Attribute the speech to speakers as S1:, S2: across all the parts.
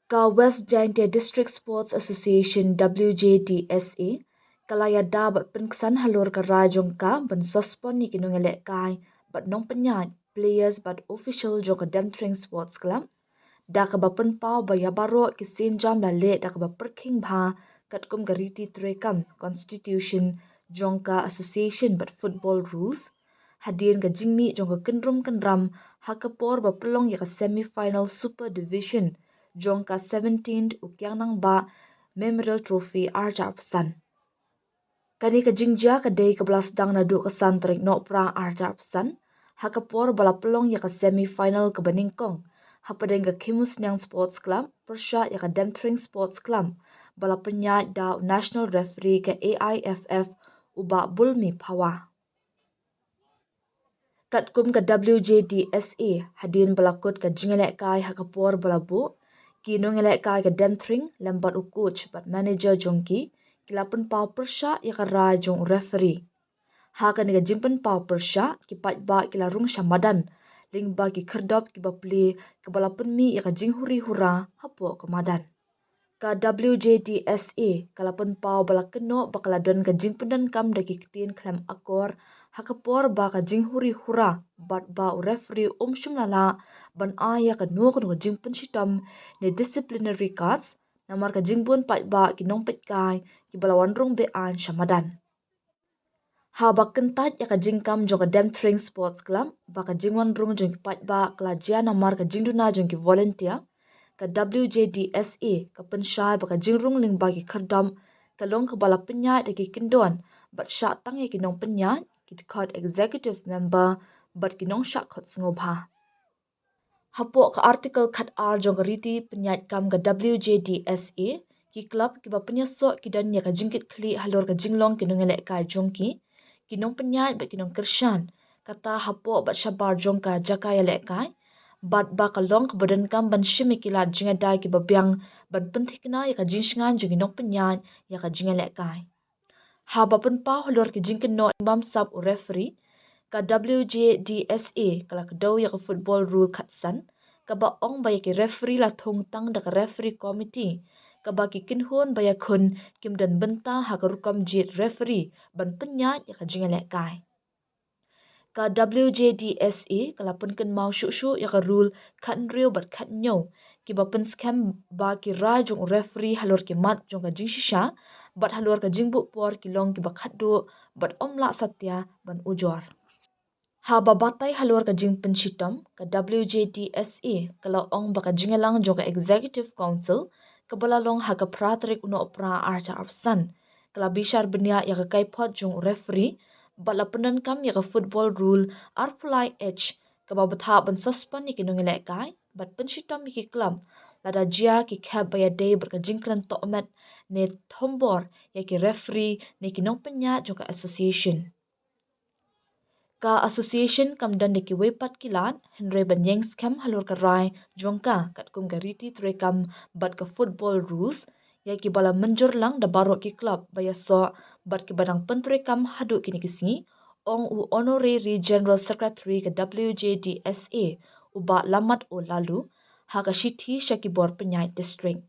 S1: Ka West Jaintia District Sports Association WJDSA kalaya dapat penkesan halur ka rajong ka ban sospon ni kinungele kai bat nong penyat players bat official jong ka Demtring Sports Club da ka ba penpau ba ya baro ki sin jam la le da ka ba perking bha kat kum gariti trekam constitution jong ka association but football rules hadin ka jingmi jong ka kenram hakapor ba pelong ya ka semi final super division jong ka 17th ukyang nang ba memorial trophy arja pesan kani ka jingja ka day ka belas dang na du ka san trik no pra arja pesan hakapor bala pelong ya ka semi final ka baningkong hapadeng ka Kimus Nyang Sports Club persya ya ka Demtring Sports Club bala penyat da national referee ka AIFF uba bulmi pawa kat kum ka WJDSA hadin balakut ka jingelek kai hakapor balabu ki nongelek kai ka Demtring lambat u coach bat manager jongki kilapun pau persya ya ka rajong referee ha kan ga jimpen pau persya ki pat ba kilarung syamadan ling ba ki kerdop ki bapli ke balapun mi ya ka jinghuri hura hapo kemadan ka WJDSA kalapun pau balak keno bakaladon ka jingpendan kam daki kitin klem akor hakapor ba ka jinghuri hura bat ba u referee shumlala ban aya ka no ka jingpen shitam ne disciplinary cards namar ka jingbun pat ba ki nong pet kai ki balawan rong be an syamadan ha bakentat ya ka jingkam jong ka Demtring Sports Club ba ka jingwan rung jong ki pat ba kelajian namar ka jingduna jong ki volunteer ka WJDSA ka pensyai ba ka jingrung ling bagi kerdam ka long ka bala penyat da ki kendon bat syak tang ya ki nong penyat ki dekat executive member bat ki nong syak khot sengobha hapo ka artikel khat ar jong ka riti penyat kam ka WJDSA ki club ki ba penyasok ki dan ya ka jingkit kli halor ka jinglong ki nong elek kai jongki ki nong penyat bat ki nong kershan kata hapo bat syabar jong ka jakai elek kai bat ba kalong ke badan kam ban shimi kila jinga dai ki babyang ban pentikna ya ka jingsngan jungi nok penyan ya ka jinga lek kai ha ba pen pa holor ki jingken no bam sub u referee ka WJDSA kala ka do ya ka football rule khatsan ka ba ong ba ya ki referee la thong tang da ka referee committee ka ba ki kinhon ba ya khun kim dan benta ha ka rukam jit referee ban penyan ya ka jinga lek kai ka WJDSA kala pun kan mau syuk ya ka rule khat riu bat khat nyo ki ba pun scam ba ki ra jong referee halor ki mat jong ka jing shisha bat halor ka jing bu por ki long ki ba khat do bat omla satya ban ujor ha ba batai halor ka jing pen shitom ka WJDSA kala ong ba ka jingalang jong ka executive council ka balalong ha ka pratrik uno pra archa arsan kala bishar benya ya ka kai pot jong referee bala penan kam ya ka football rule arpulai h ka ba batha ban suspan ni kinong elek kai bat penshitam ki club lada jia ki khab ya day ber ka jingkran to met ne thombor ya ki referee ne kinong penya jong ka association ka association kam dan de ki wepat kilat henry banyeng scam halur ka rai jongka kat kum gariti trekam bat ka football rules ya ki bala menjur lang da baro ki club baya so bat ki badang pentrekam hadu kini kisi ong u honorary general secretary ke WJDSA uba lamat o lalu ha ka shithi shaki bor penyai district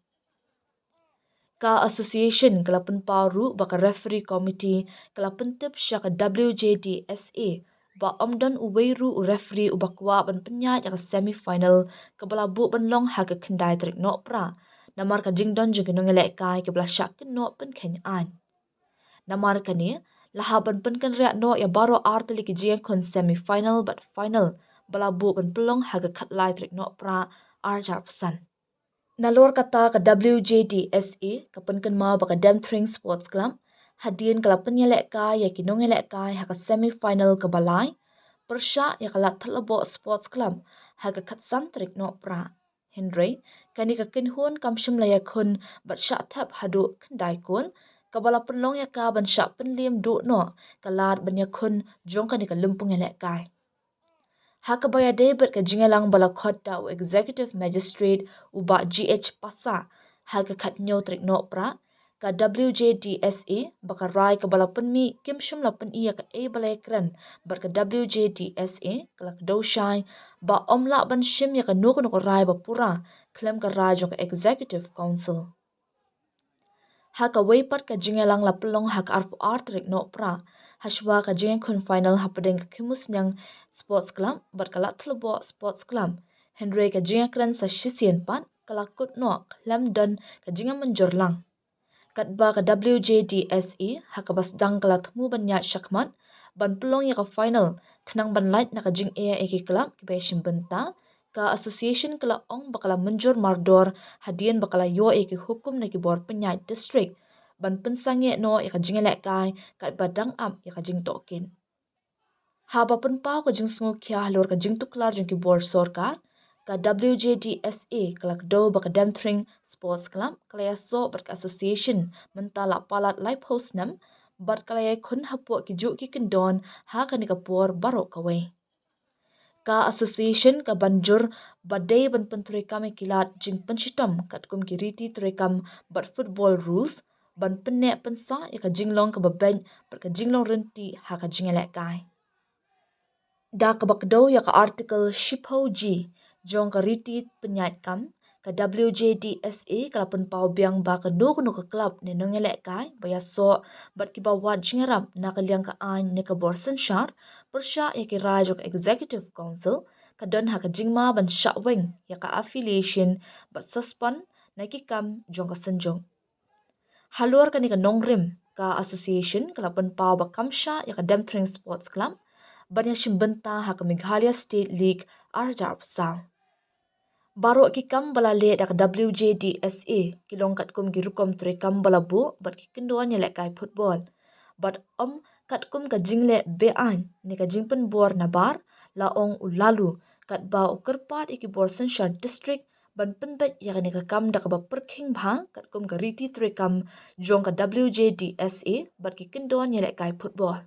S1: ka association kalapan paru baka referee committee kalapan tip syaka WJDSA ba omdan uweiru u referee ubakwa ban penyat ya ka semi final ke balabu ban long ha ka kendai trik no pra namar ka jingdon jeng kenong elek kai ke bala syak no pen kenyan namar kani lahaban pen kan ria no ya baro arteli ki jeng kon semi final but final balabu ban pelong ha ka khatlai trik no pra arjar pesan nalor kata ka WJDSA kapan kan mau baka Demtring Sports Club hadin kala penyelek kai ya kinong elek kai ha ka semi final ke balai persya ya kala thalabo sports club ha ka khatsan trik no pra Henry kani ka kinhun kam shimla ya khun bat sya thap hadu khandai kun kabala penlong ya ka ban sya penlim du no kalat ban ya khun jong kani ka lumpung elek kai Hakabaya David ka jingalang bala khota u executive magistrate uba GH Pasa haka khat nyo trik no pra ka WJDSA baka rai ka balapan mi kim shum lapan iya ka a balay kran bar ka WJDSA kalak do shai ba omla ban shim ya ka nuk rai ba pura klem ka rajo ka Executive Council. Haka weipat ka jingelang la pelong haka arpu artrik no pra hashwa ka jingeng kun final hapadeng ka kimus nyang sports club bat kalak thlebo sports club Henry ka jingekran sa shisien pan kalakut no klem dan ka jingeng menjorlang. Katba ka WJDSE haka basdang kala temu banyak syakmat ban pelong ya ka final tenang ban light na ka jing AIA club ki beshin benta ka association kala ong bakala menjur mardor hadian bakala yo ki hukum na ki bor penyai district ban pensangye no ya ka jing elek kai kat badang am ya ka jing tokin. Haba pun pau ka jing sengu kia halor ka jing tuklar jing ki bor sorkar ka WJDSA kalak do baka Demthring Sports Club kalaya so bat ka association mentala palat live host nam bat kalaya kun hapo ki juk ki kendon ha ka ni kapor barok kawai. Ka association ka banjur badai ban penturi kami kilat jing penchitom kat kum kiriti turekam bat football rules ban penek pensa ya ka jinglong ka babeng bat ka jinglong renti ha ka jingelek kai. Da kabakdo ya ka artikel Shipho G jong ka riti penyait kam ka WJDSA kalapun pau biang ba ka nuk ka club ni nongelek kai baya so bat ki bawat jingerap na ka liang ka ain ni ka borsen shar persya ya ki rajo ka Executive Council ka don ha ka jingma ban shakweng ya ka affiliation bat suspend na ki kam jong ka senjong. Halor ka ni ka nongrim ka association kalapun pau ba kamsha ya ka Demthring Sports Club banyak shimbenta ha ka Meghalaya State League arjar pasal. Baru ki kam bala le dak WJDSA kilong kat kum ki rukom tre kam bala bu bat ki kenduan yelek kai football. Bat kat kum ka jingle be an ni ka jingpen bor na bar la ong ulalu kat ba ukerpat iki bor senshar district ban penbet ya ni ka kam dak ba perking bha kat kum ka riti tre kam jong ka WJDSA bat ki kenduan yelek kai football.